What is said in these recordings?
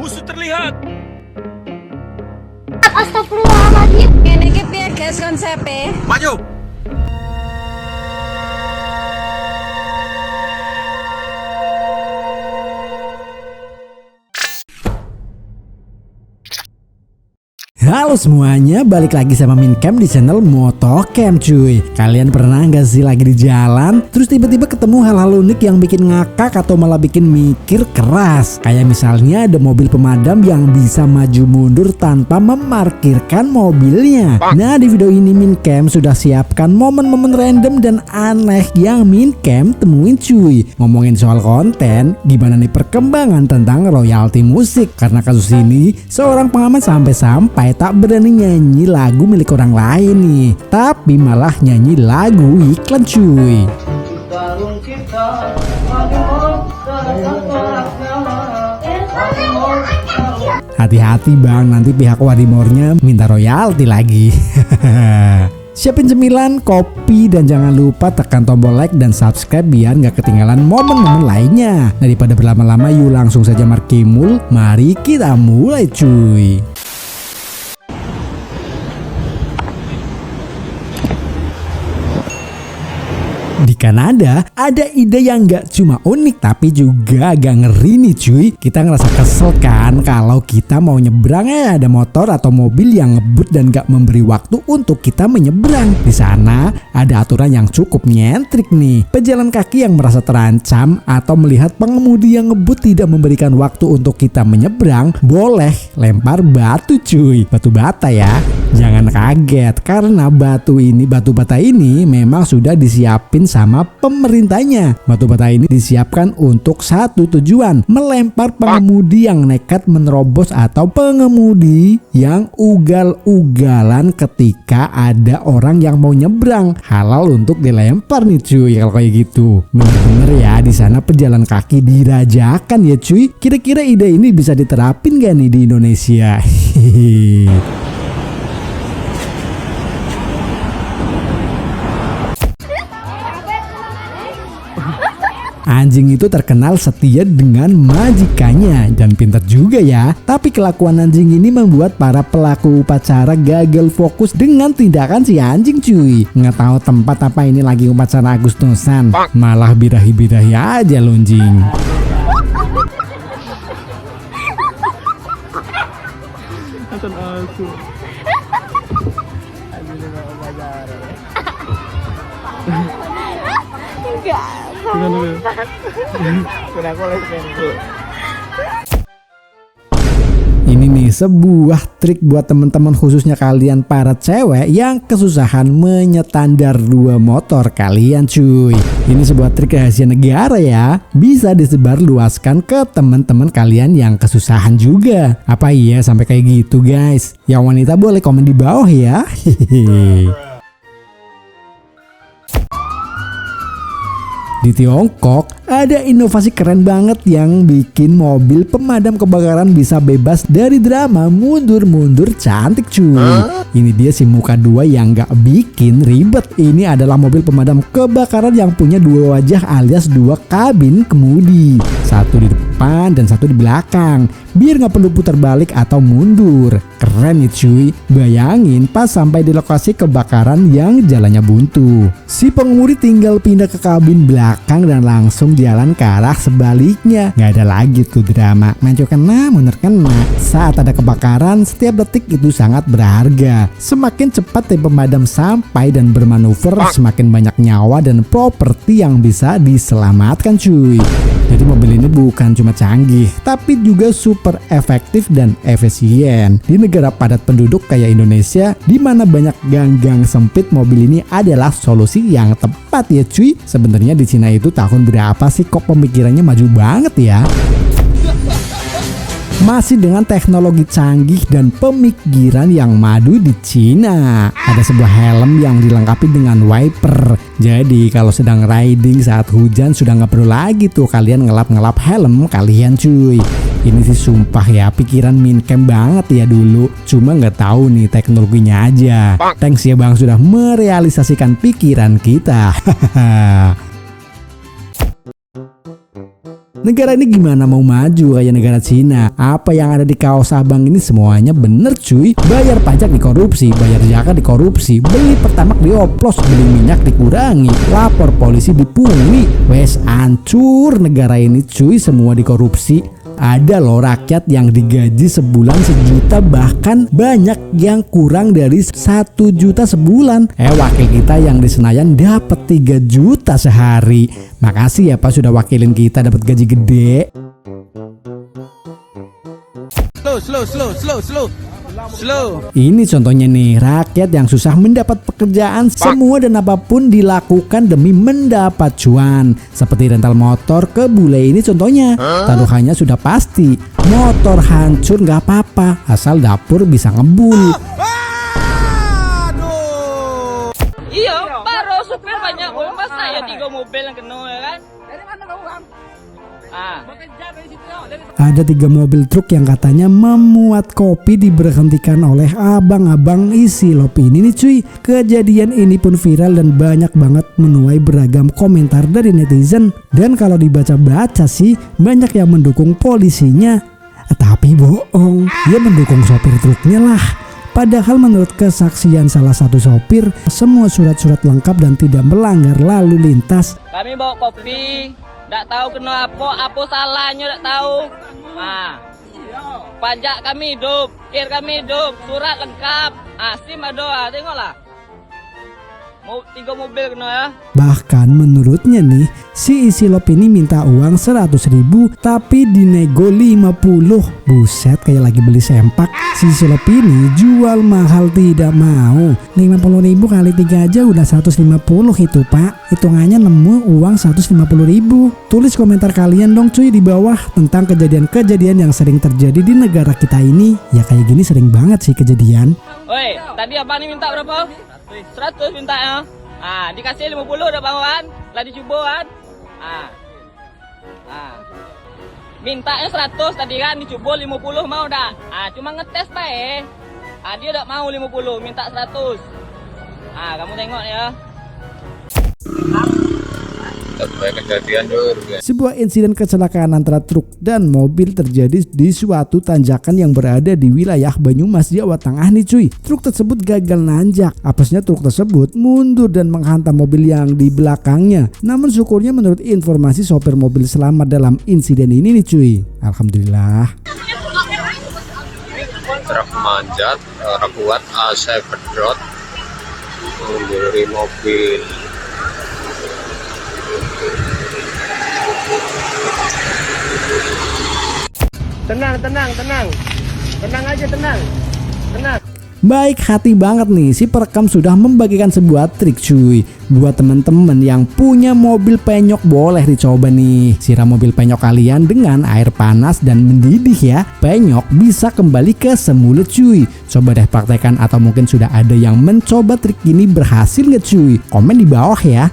Musuh terlihat. Astagfirullahaladzim. Ini piye guys konsepnya? Maju. Halo semuanya, balik lagi sama Mincam di channel Motocam cuy. Kalian pernah gak sih lagi di jalan terus tiba-tiba ketemu hal-hal unik yang bikin ngakak atau malah bikin mikir keras? Kayak misalnya ada mobil pemadam yang bisa maju mundur tanpa memarkirkan mobilnya. Nah, di video ini Mincam sudah siapkan momen-momen random dan aneh yang Mincam temuin cuy. Ngomongin soal konten, gimana nih perkembangan tentang royalti musik? Karena kasus ini seorang pengamat sampai-sampai tak berani nyanyi lagu milik orang lain nih, tapi malah nyanyi lagu iklan cuy. Hati-hati bang, nanti pihak Wadimornya minta royalti lagi. Siapin cemilan, kopi, dan jangan lupa tekan tombol like dan subscribe biar gak ketinggalan momen-momen lainnya. Daripada berlama-lama, yuk langsung saja markimul. Mari kita mulai cuy. Di Kanada ada ide yang gak cuma unik tapi juga agak ngeri nih cuy. Kita ngerasa kesel kan kalau kita mau nyebrang ada motor atau mobil yang ngebut dan gak memberi waktu untuk kita menyeberang. Di sana ada aturan yang cukup nyentrik nih. Pejalan kaki yang merasa terancam atau melihat pengemudi yang ngebut tidak memberikan waktu untuk kita menyeberang boleh lempar batu cuy. Batu bata ya. Jangan kaget karena batu bata ini memang sudah disiapin sama pemerintahnya. Batu bata ini disiapkan untuk satu tujuan, melempar pengemudi yang nekat menerobos atau pengemudi yang ugal-ugalan ketika ada orang yang mau nyebrang. Halal untuk dilempar nih cuy kalau kayak gitu. Bener-bener ya, di sana pejalan kaki dirajakan ya cuy. Kira-kira ide ini bisa diterapin gak nih di Indonesia? Anjing itu terkenal setia dengan majikannya dan pintar juga ya. Tapi kelakuan anjing ini membuat para pelaku upacara gagal fokus dengan tindakan si anjing cuy. Nggak tahu tempat apa ini lagi upacara Agustusan, malah birahi-birahi aja lonjing. Ini nih sebuah trik buat teman-teman khususnya kalian para cewek yang kesusahan menyetandar dua motor kalian cuy. Ini sebuah trik rahasia negara ya. Bisa disebar luaskan ke teman-teman kalian yang kesusahan juga. Apa iya sampai kayak gitu guys? Yang wanita boleh komen di bawah ya. Di Tiongkok ada inovasi keren banget yang bikin mobil pemadam kebakaran bisa bebas dari drama mundur-mundur cantik cuy. Ini dia si muka dua yang gak bikin ribet. Ini adalah mobil pemadam kebakaran yang punya dua wajah alias dua kabin kemudi. Satu di depan dan satu di belakang. Biar gak perlu putar balik atau mundur. Keren nih cuy. Bayangin pas sampai di lokasi kebakaran yang jalannya buntu, si pengemudi tinggal pindah ke kabin belakang dan langsung jalan ke arah sebaliknya. Gak ada lagi tuh drama maju kena mundur kena. Saat ada kebakaran, setiap detik itu sangat berharga. Semakin cepat tim pemadam sampai dan bermanuver, semakin banyak nyawa dan properti yang bisa diselamatkan cuy. Jadi mobil ini bukan cuma canggih, tapi juga super efektif dan efisien. Di negara padat penduduk kayak Indonesia, di mana banyak gang-gang sempit, mobil ini adalah solusi yang tepat ya cuy. Sebenarnya di Cina itu tahun berapa sih kok pemikirannya maju banget ya? Masih dengan teknologi canggih dan pemikiran yang madu di Cina. Ada sebuah helm yang dilengkapi dengan wiper. Jadi kalau sedang riding saat hujan sudah nggak perlu lagi tuh kalian ngelap-ngelap helm kalian cuy. Ini sih sumpah ya pikiran Mincam banget ya dulu. Cuma nggak tahu nih teknologinya aja. Thanks ya bang sudah merealisasikan pikiran kita. Negara ini gimana mau maju kayak negara Cina? Apa yang ada di kaos abang ini semuanya bener cuy. Bayar pajak dikorupsi, bayar zakat dikorupsi, beli pertamak dioplos, beli minyak dikurangi, lapor polisi dipungli. Wes hancur negara ini cuy, semua dikorupsi. Ada loh rakyat yang digaji sebulan 1 juta, bahkan banyak yang kurang dari 1 juta sebulan. Wakil kita yang di Senayan dapat 3 juta sehari. Makasih ya Pak sudah wakilin kita dapat gaji gede. Slow. Ini contohnya nih, rakyat yang susah mendapat pekerjaan, semua dan apapun dilakukan demi mendapat cuan. Seperti rental motor ke bule ini contohnya. Taruhannya sudah pasti, motor hancur nggak apa-apa, asal dapur bisa ngebul. Iya, baru supir banyak, masa ya 3 mobil yang kena ya kan? Dari mana kamu bang? Bekerja dari situ. Ada 3 mobil truk yang katanya memuat kopi diberhentikan oleh abang-abang isi lop ini nih cuy. Kejadian ini pun viral dan banyak banget menuai beragam komentar dari netizen. Dan kalau dibaca-baca sih banyak yang mendukung polisinya. Tapi bohong, dia mendukung sopir truknya lah. Padahal menurut kesaksian salah satu sopir, semua surat-surat lengkap dan tidak melanggar lalu lintas. Kami bawa kopi, nggak tahu apa salahnya, nggak tahu. Pajak kami hidup, kir kami hidup, surat lengkap, SIM ada, tengoklah. 3 mobil kena ya. Bahkan menurutnya nih, si isi lop ini minta uang 100.000 tapi dinego 50. Buset, kayak lagi beli sempak. Si isi lop ini jual mahal tidak mau. 50.000 kali 3 aja udah 150 itu Pak. Hitungannya nemu uang 150.000. Tulis komentar kalian dong cuy di bawah tentang kejadian-kejadian yang sering terjadi di negara kita ini. Ya kayak gini sering banget sih kejadian. Woi, tadi apa nih minta berapa? 100 minta ya. Dikasih 50 udah bang, lah dicoba kan. Mintanya 100 tadi kan, dicoba 50 mau dah. Cuma ngetes bae. Dia udah mau 50, minta 100. Kamu tengok ya. Sebuah insiden kecelakaan antara truk dan mobil terjadi di suatu tanjakan yang berada di wilayah Banyumas, Jawa Tengah nih cuy. Truk tersebut gagal nanjak. Apesnya truk tersebut mundur dan menghantam mobil yang di belakangnya. Namun syukurnya menurut informasi sopir mobil selamat dalam insiden ini nih cuy. Alhamdulillah. Truk manjat, kuat AC pedot, menggiri mobil. Tenang aja, tenang. Baik hati banget nih, si perekam sudah membagikan sebuah trik cuy. Buat temen-temen yang punya mobil penyok boleh dicoba nih. Siram mobil penyok kalian dengan air panas dan mendidih ya. Penyok bisa kembali ke semula cuy. Coba deh praktekkan atau mungkin sudah ada yang mencoba trik ini berhasil nggak cuy? Komen di bawah ya.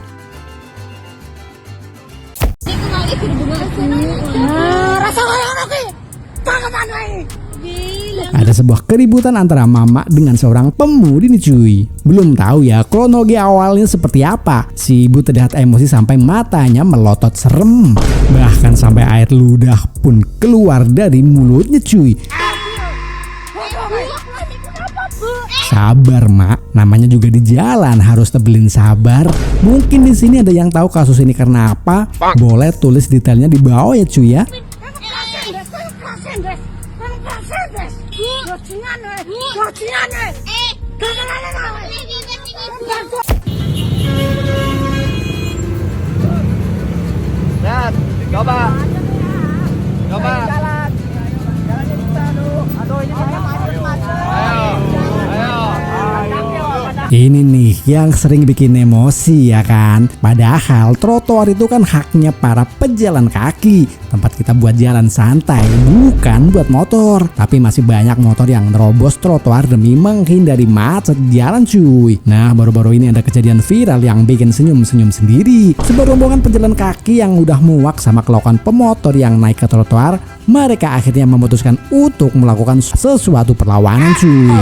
Ada sebuah keributan antara mama dengan seorang pemudi nih cuy. Belum tahu ya kronologi awalnya seperti apa. Si ibu terlihat emosi sampai matanya melotot serem. Bahkan sampai air ludah pun keluar dari mulutnya cuy. Sabar mak, namanya juga di jalan harus tebelin sabar. Mungkin di sini ada yang tahu kasus ini karena apa? Boleh tulis detailnya di bawah ya cuy ya. Coba. Ini nih yang sering bikin emosi ya kan. Padahal trotoar itu kan haknya para pejalan kaki, tempat kita buat jalan santai, bukan buat motor. Tapi masih banyak motor yang nerobos trotoar demi menghindari macet jalan cuy. Nah baru-baru ini ada kejadian viral yang bikin senyum-senyum sendiri. Sebuah rombongan pejalan kaki yang udah muak sama kelakuan pemotor yang naik ke trotoar, mereka akhirnya memutuskan untuk melakukan sesuatu perlawanan cuy.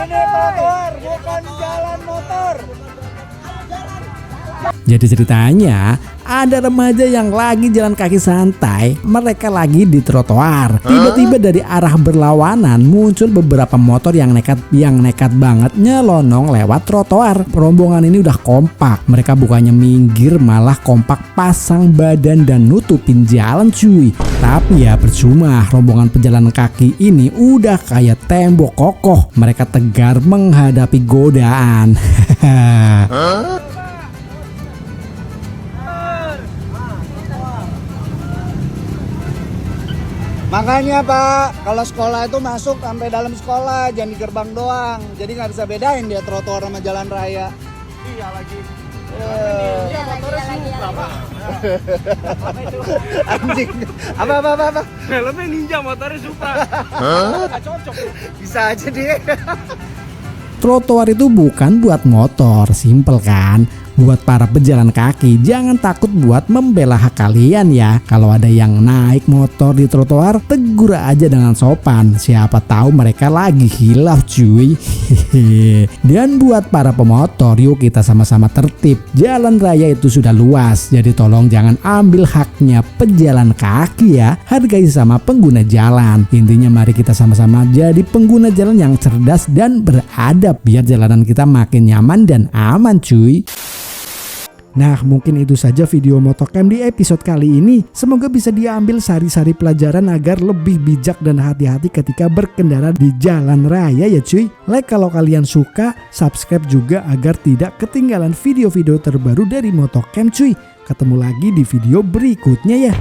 Ini trotoar, bukan jalan motor. Jadi ceritanya ada remaja yang lagi jalan kaki santai, mereka lagi di trotoar. Tiba-tiba dari arah berlawanan muncul beberapa motor yang nekat banget nyelonong lewat trotoar. Rombongan ini udah kompak, mereka bukannya minggir malah kompak pasang badan dan nutupin jalan cuy. Tapi ya percuma, rombongan pejalan kaki ini udah kayak tembok kokoh. Mereka tegar menghadapi godaan. Makanya Pak, kalau sekolah itu masuk sampai dalam sekolah, jangan di gerbang doang. Jadi nggak bisa bedain dia trotoar sama jalan raya. Iya lagi. Anjing. Apa? Helmnya ninja, motornya Supra. Nggak cocok. Bisa aja dia. Trotoar itu bukan buat motor, simple kan? Buat para pejalan kaki, jangan takut buat membela hak kalian ya. Kalau ada yang naik motor di trotoar, tegur aja dengan sopan. Siapa tahu mereka lagi hilaf cuy. Dan buat para pemotor, yuk kita sama-sama tertib. Jalan raya itu sudah luas, jadi tolong jangan ambil haknya pejalan kaki ya. Hargai sama pengguna jalan. Intinya mari kita sama-sama jadi pengguna jalan yang cerdas dan beradab, biar jalanan kita makin nyaman dan aman cuy. Nah, mungkin itu saja video Motocam di episode kali ini. Semoga bisa diambil sari-sari pelajaran agar lebih bijak dan hati-hati ketika berkendara di jalan raya ya cuy. Like kalau kalian suka, subscribe juga agar tidak ketinggalan video-video terbaru dari Motocam cuy. Ketemu lagi di video berikutnya ya.